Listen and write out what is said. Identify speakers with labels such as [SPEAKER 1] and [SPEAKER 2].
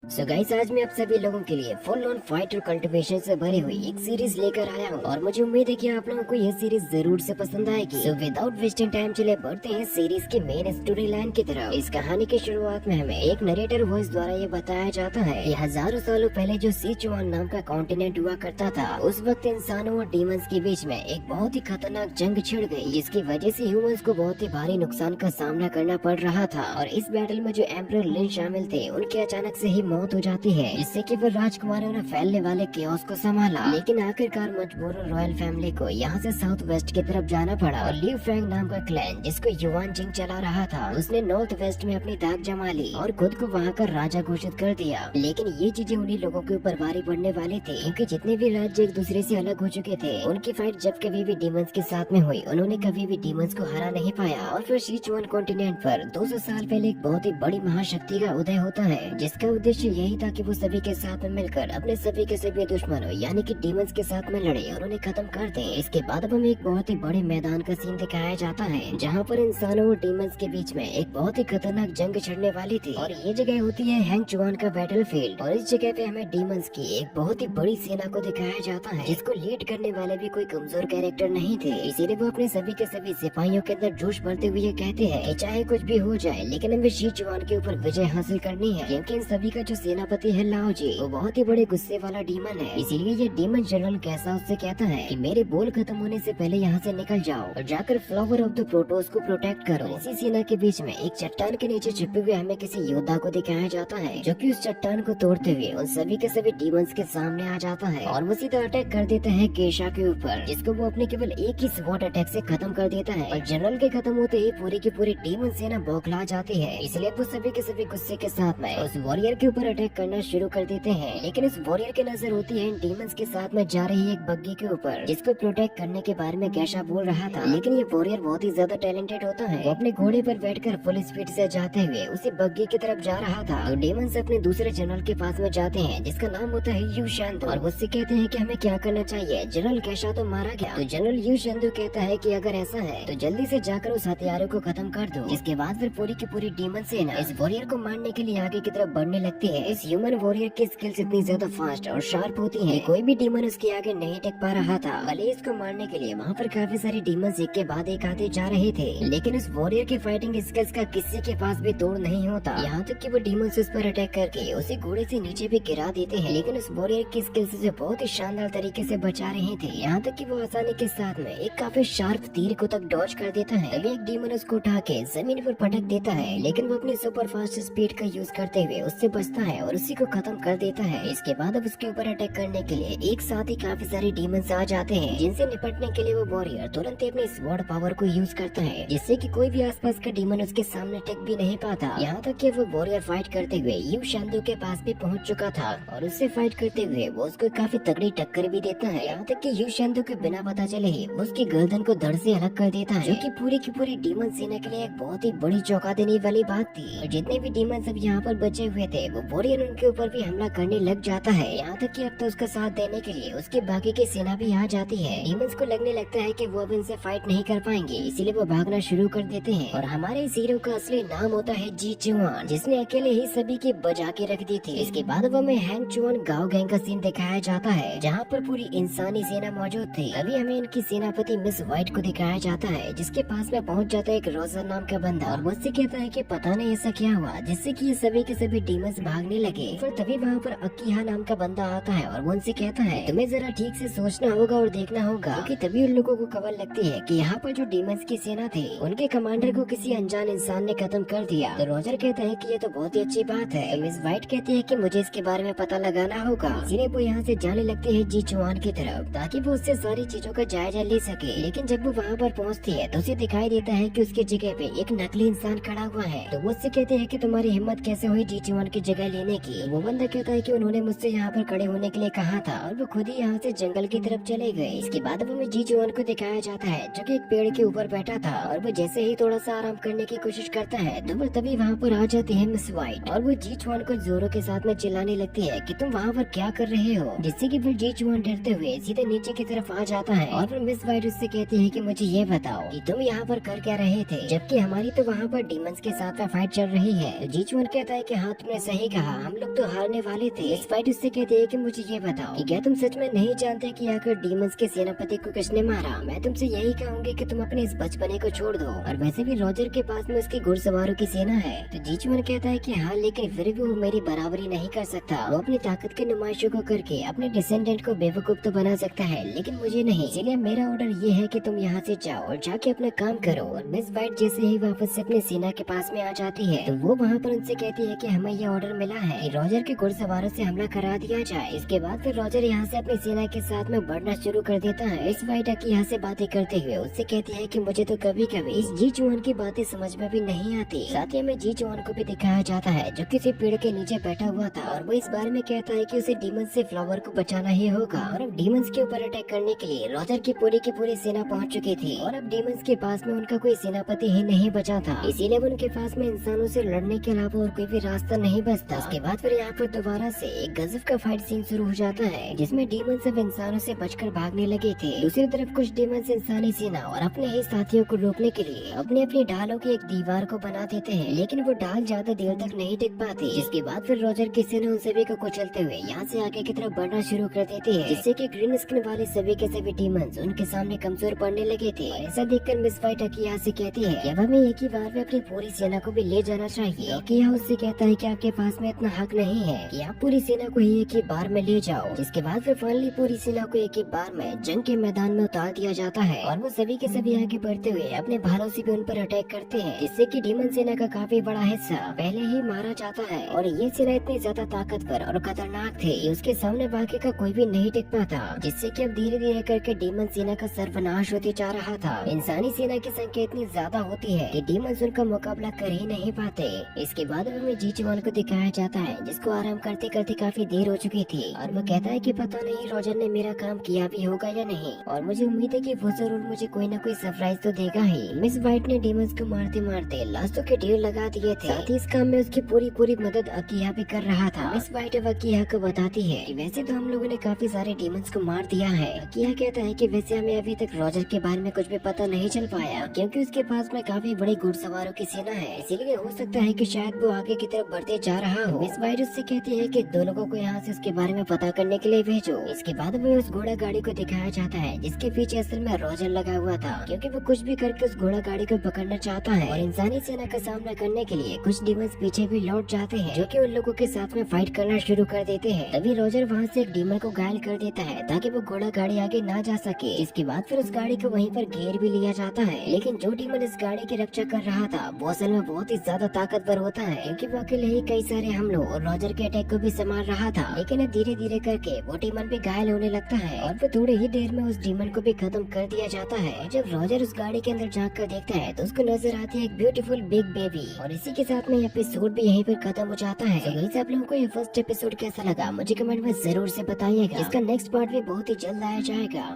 [SPEAKER 1] So guys, आज मैं आप सभी लोगों के लिए फुल ऑन फाइट और कल्टिवेशन से भरी हुई एक सीरीज लेकर आया हूँ और मुझे उम्मीद है कि आप लोगों को यह सीरीज जरूर से पसंद आएगी। सो विदाउट वेस्टिंग टाइम चले बढ़ते हैं सीरीज के मेन स्टोरी लाइन की तरफ। इस कहानी की शुरुआत में हमें एक नरेटर वॉइस द्वारा ये बताया जाता है कि हजारों सालों पहले जो सिचुआन नाम का कॉन्टिनेंट हुआ करता था, उस वक्त इंसानों और डीमंस के बीच में एक बहुत ही खतरनाक जंग छिड़ गई, जिसकी वजह से ह्यूमंस को बहुत ही भारी नुकसान का सामना करना पड़ रहा था। और इस बैटल में जो एम्परर लिन शामिल थे, उनकी अचानक से ही मौत हो जाती है, जिससे कि फिर राजकुमारों ने फैलने वाले केओस को संभाला। लेकिन आखिरकार मजबूरन रॉयल फैमिली को यहाँ से साउथ वेस्ट की तरफ जाना पड़ा और लिव फ्रैंक नाम का क्लैन, जिसको युवान जिंग चला रहा था, उसने नॉर्थ वेस्ट में अपनी दाग जमा ली और खुद को वहाँ का राजा घोषित कर दिया। लेकिन ये चीजें उन्हीं लोगों के ऊपर भारी पड़ने वाली थी, क्योंकि जितने भी राज्य एक दूसरे से अलग हो चुके थे, उनकी फाइट जब कभी भी डीमंस के साथ में हुई, उन्होंने कभी भी डीमंस को हरा नहीं पाया। और फिर सिचुआन कॉन्टिनेंट पर 200 साल पहले एक बहुत ही बड़ी महाशक्ति का उदय होता है, जिसका उद्देश्य यही था कि वो सभी के साथ में मिलकर अपने सभी के सभी दुश्मनों यानी कि डीमंस के साथ में लड़े और उन्हें खत्म कर दे। इसके बाद अब हमें एक बहुत ही बड़े मैदान का सीन दिखाया जाता है, जहाँ पर इंसानों और डीमंस के बीच में एक बहुत ही खतरनाक जंग छिड़ने वाली थी। और ये जगह होती है हैंग चुआन का बैटल फील्ड। और इस जगह पे हमें डीमंस की एक बहुत ही बड़ी सेना को दिखाया जाता है, जिसको लीड करने वाले भी कोई कमजोर कैरेक्टर नहीं थे। इसीलिए वो अपने सभी के सभी सिपाहियों के अंदर जोश भरते हुए कहते हैं कि चाहे कुछ भी हो जाए, लेकिन हमें शी चुआन के ऊपर विजय हासिल करनी है, क्योंकि इन सभी का जो सेनापति है लाओ जी, वो बहुत ही बड़े गुस्से वाला डीमन है। इसीलिए ये डीमन जनरल कैसा उससे कहता है कि मेरे बोल खत्म होने से पहले यहाँ से निकल जाओ और जाकर फ्लावर ऑफ द प्रोटोस को प्रोटेक्ट करो। इसी सेना के बीच में एक चट्टान के नीचे छिपे हुए हमें किसी योद्धा को दिखाया जाता है, जो कि उस चट्टान को तोड़ते हुए उन सभी के सभी डीमंस के सामने आ जाता है और वो सीधा अटैक कर देता है केशा के ऊपर, जिसको वो अपने केवल एक ही स्वॉर्ड अटैक से खत्म कर देता है। और जनरल के खत्म होते ही पूरी की पूरी डीमन सेना बौखला जाती है। इसलिए वो सभी के सभी गुस्से के साथ में उस वॉरियर के ऊपर अटैक करना शुरू कर देते हैं। लेकिन उस वॉरियर की नजर होती है इन डीमंस के साथ में जा रही एक बग्गी के ऊपर, जिसको प्रोटेक्ट करने के बारे में कैशा बोल रहा था। लेकिन ये वॉरियर बहुत ही ज्यादा टैलेंटेड होता है। वो अपने घोड़े पर बैठकर फुल स्पीड से जाते हुए उसी बग्गी की तरफ जा रहा था। तो डीमंस अपने दूसरे जनरल के पास में जाते हैं, जिसका नाम होता है यू शंदु, और उससे कहते हैं कि हमें क्या करना चाहिए। जनरल कैशा तो मारा गया, तो जनरल यू शंदु कहता है कि अगर ऐसा है तो जल्दी से जाकर उस हथियारों को खत्म कर दो। इसके बाद फिर पूरी की पूरी डीमन सेना इस वॉरियर को मारने के लिए आगे की तरफ बढ़ने लगती है। इस ह्यूमन वॉरियर की स्किल्स इतनी ज्यादा फास्ट और शार्प होती है, कोई भी डीमन उसके आगे नहीं टिक पा रहा था। भले इसको मारने के लिए वहाँ पर काफी सारे डीमंस एक के बाद एक आते जा रहे थे, लेकिन उस वॉरियर की फाइटिंग स्किल्स का किसी के पास भी तोड़ नहीं होता। यहाँ तक कि वो डीमंस उस पर अटैक करके उसे घोड़े से नीचे भी गिरा देते हैं, लेकिन उस वॉरियर की स्किल्स से बहुत ही शानदार तरीके से बचा रहे थे। यहाँ तक कि वो आसानी के साथ में एक काफी शार्प तीर को तक डॉज कर देता है। तभी एक डीमन उसको उठा के जमीन पर पटक देता है, लेकिन वो अपनी सुपर फास्ट स्पीड का यूज करते हुए उससे बचता है और उसी को खत्म कर देता है। इसके बाद अब उसके ऊपर अटैक करने के लिए एक साथ ही काफी सारे डीमंस आ जाते हैं, जिनसे निपटने के लिए वो वॉरियर तुरंत ही अपनी स्वॉर्ड पावर को यूज करता है, जिससे कि कोई भी आसपास का डीमन उसके सामने टिक भी नहीं पाता। यहाँ तक कि वो वॉरियर फाइट करते हुए यू शंदु के पास भी पहुँच चुका था और उससे फाइट करते हुए वो उसको काफी तगड़ी टक्कर भी देता है। यहाँ तक कि यू शंदु के बिना पता चले ही वो उसकी गर्दन को धड़ से अलग कर देता है, जो कि पूरी की पूरी डीमन सेना के लिए एक बहुत ही बड़ी चौंका देने वाली बात थी। और जितने भी डीमन सब यहाँ पर बचे हुए थे, वो वॉरियर उनके ऊपर भी हमला करने लग जाता है। यहाँ तक कि अब तो उसका साथ देने के लिए उसके बाकी की सेना भी आ जाती है। डीमंस को लगने लगता है कि वो अब इनसे फाइट नहीं कर पाएंगे, इसीलिए वो भागना शुरू कर देते हैं। और हमारे इस हीरो का असली नाम होता है जी चुआन, जिसने अकेले ही सभी की बजा के रख दी थी। इसके बाद अब हमें हैंग चुआन गांव गैंग का सीन दिखाया जाता है, जहाँ पर पूरी इंसानी सेना मौजूद थी। अभी हमें इनकी सेनापति मिस व्हाइट को दिखाया जाता है, जिसके पास में पहुँच जाता है एक रोजर नाम का बंदा और मुझसे कहता है कि पता नहीं ऐसा क्या हुआ जिससे कि ये सभी के सभी डीमंस भागने लगे। फिर तभी वहाँ पर अकीहा नाम का बंदा आता है और वो उनसे कहता है तुम्हें जरा ठीक से सोचना होगा और देखना होगा, क्योंकि तभी उन लोगों को खबर लगती है कि यहाँ पर जो डीमंस की सेना थी, उनके कमांडर को किसी अनजान इंसान ने खत्म कर दिया। तो रोजर कहता है कि ये तो बहुत ही अच्छी बात है। तो मिस व्हाइट कहती है कि मुझे इसके बारे में पता लगाना होगा, इसीलिए वो यहाँ से जाने लगते हैं जी चुआन की तरफ, ताकि वो उससे सारी चीजों का जायजा ले सके। लेकिन जब वो वहाँ पर पहुँचती है तो उसे दिखाई देता है कि उसकी जगह पे एक नकली इंसान खड़ा हुआ है। तो वो उससे कहते हैं कि तुम्हारी हिम्मत कैसे हुई जी चुआन की जगह लेने की। वो बंदा कहता है कि उन्होंने मुझसे यहाँ पर खड़े होने के लिए कहा था और वो खुद ही यहाँ से जंगल की तरफ चले गए। इसके बाद अब हमें जी चुआन को दिखाया जाता है, जो कि एक पेड़ के ऊपर बैठा था और वो जैसे ही थोड़ा सा आराम करने की कोशिश करता है, तो वो तभी वहाँ पर आ जाती है मिस व्हाइट और वो जी चुआन को जोरों के साथ में चिल्लाने लगती है कि तुम वहाँ पर क्या कर रहे हो, जिससे कि फिर जी चुआन डरते हुए सीधे नीचे की तरफ आ जाता है। और फिर मिस व्हाइट उससे कहती है कि मुझे ये बताओ कि तुम यहाँ पर कर क्या रहे थे, जबकि हमारी तो वहाँ पर डीमंस के साथ में फाइट चल रही है। तो जी चुआन कहता है कि हाँ तुमने सही कहा हम लोग तो हारने वाले थे। मिस वाइट उससे कहती है कि मुझे ये बताओ कि क्या तुम सच में नहीं जानते कि आखिर डीमंस के सेनापति को किसने मारा। मैं तुमसे यही कहूंगी कि तुम अपने इस बचपने को छोड़ दो। और वैसे भी रॉजर के पास में उसकी घुड़सवारों की सेना है। तो जीचुअन कहता है कि हाँ, लेकिन फिर भी वो मेरी बराबरी नहीं कर सकता। वो अपनी ताकत की नुमाइशों को करके अपने डिसेंडेंट को बेवकूफ तो बना सकता है, लेकिन मुझे नहीं। इसलिए मेरा ऑर्डर ये है कि तुम यहाँ से जाओ और जाके अपना काम करो। और मिस वाइट जैसे ही वापस से अपनी सेना के पास में आ जाती है तो वो वहाँ पर उनसे कहती है कि हमें ये ऑर्डर मिला है कि रॉजर के घुड़सवारों से हमला करा दिया जाए। इसके बाद फिर रॉजर यहाँ से अपनी सेना के साथ में बढ़ना शुरू कर देता है। मिस वाइट की यहाँ से बातें करते हुए उससे कहती है कि मुझे तो कभी कभी इस जी चुआन की बातें समझ में भी नहीं आती। साथ ही में जी चुआन को भी दिखाया जाता है जो किसी पेड़ के नीचे बैठा हुआ था और वो इस बारे में कहता है कि उसे डीमंस से फ्लावर को बचाना ही होगा। और अब डीमंस के ऊपर अटैक करने के लिए रॉजर की पूरी सेना पहुंच चुकी थी और अब डीमंस के पास में उनका कोई सेनापति ही नहीं बचा था। इसीलिए उनके पास में इंसानों से लड़ने के अलावा और कोई भी रास्ता नहीं बचता। उसके बाद फिर यहाँ पर दोबारा से एक गजब का फाइट सीन शुरू हो जाता है जिसमें डीमंस सब इंसानों से बचकर भागने लगे थे। दूसरी तरफ कुछ डीमंस इंसानी सेना और अपने ही साथियों को रोकने के लिए अपनी अपनी ढालों की एक दीवार को बना देते हैं, लेकिन वो ढाल ज्यादा देर तक नहीं टिक पाती। जिसके बाद फिर रॉजर की सेना उन सभी को कुचलते हुए यहाँ से आगे की तरफ बढ़ना शुरू कर देती है, जिससे कि ग्रीन स्किन वाले सभी के सभी डीमंस उनके सामने कमजोर पड़ने लगे थे। ऐसा देखकर मिस वाइट यहाँ से कहती है कि अब हमें एक ही बार में अपनी पूरी सेना को भी ले जाना चाहिए। किया उससे कहता है कि आपके पास में इतना हक नहीं है कि आप पूरी सेना को ही एक ही बार में ले जाओ। जिसके बाद फिर फाइनली पूरी सेना को एक ही बार में जंग के मैदान में उतार दिया जाता है और वो सभी के सभी आगे बढ़ते हुए अपने भालों से भी उन पर अटैक करते हैं, जिससे कि डीमन सेना का काफी बड़ा हिस्सा पहले ही मारा जाता है। और ये सेना इतनी ज्यादा ताकतवर और खतरनाक थी कि उसके सामने बाकी का कोई भी नहीं टिक पाता, जिससे कि अब धीरे धीरे करके डीमन सेना का सर्वनाश होते जा रहा था। इंसानी सेना की संख्या इतनी ज्यादा होती है कि डीमंस उनका मुकाबला कर ही नहीं पाते। इसके बाद हमें जी चुआन को दिखाया जाता है जिसको आराम करते करते काफी देर हो चुकी थी और वो कहता है कि पता नहीं रॉजर ने मेरा काम किया भी होगा या नहीं, और मुझे उम्मीद है कि वो जरूर मुझे कोई न कोई सरप्राइज तो देगा ही। मिस वाइट ने डीमंस को मारते मारते लाशों के ढेर लगा दिए थे। साथ ही इस काम में उसकी पूरी मदद अकिया भी कर रहा था। मिस वाइट अब अकिया को बताती है कि वैसे तो हम लोगों ने काफी सारे डीमंस को मार दिया है। अकिया कहता है कि वैसे हमें अभी तक रॉजर के बारे में कुछ भी पता नहीं चल पाया क्योंकि उसके पास में काफी बड़ी घुड़सवारों की सेना है, इसीलिए हो सकता है कि शायद वो आगे की तरफ बढ़ते जा रहा हो। मिस वाइट उससे कहती है कि दो लोगों को यहाँ से उसके बारे में पता करने के लिए भेजो। इसके बाद हमें उस घोड़ा गाड़ी को दिखाया जाता है जिसके पीछे असल में रॉजर लगा हुआ था, क्योंकि वो कुछ भी करके उस घोड़ा गाड़ी को पकड़ना चाहता है। और इंसानी सेना का सामना करने के लिए कुछ डीमंस पीछे भी लौट जाते हैं जो कि उन लोगों के साथ में फाइट करना शुरू कर देते हैं। तभी रॉजर वहाँ से एक डीमन को घायल कर देता है ताकि वो घोड़ा गाड़ी आगे ना जा सके। इसके बाद फिर उस गाड़ी को वहीं पर घेर भी लिया जाता है, लेकिन जो डीमन इस गाड़ी की रक्षा कर रहा था वो असल में बहुत ही ज्यादा ताकतवर होता है, क्योंकि वो अकेले ही कई सारे हमलों और रॉजर के अटैक को भी संभाल रहा था। लेकिन धीरे धीरे करके वो डीमन भी घायल होने लगता है और फिर थोड़ी ही देर में उस डीमन को भी खत्म कर दिया जाता है। जब रॉजर उस गाड़ी के अंदर झांक कर देखता है तो उसको नजर आती है एक ब्यूटीफुल बिग बेबी। और इसी के साथ में एपिसोड भी यहीं पर खत्म हो जाता है। तो गाइस, आप लोगों को ये फर्स्ट एपिसोड कैसा लगा मुझे कमेंट में जरूर से बताइएगा। इसका नेक्स्ट पार्ट भी बहुत ही जल्द आया जाएगा।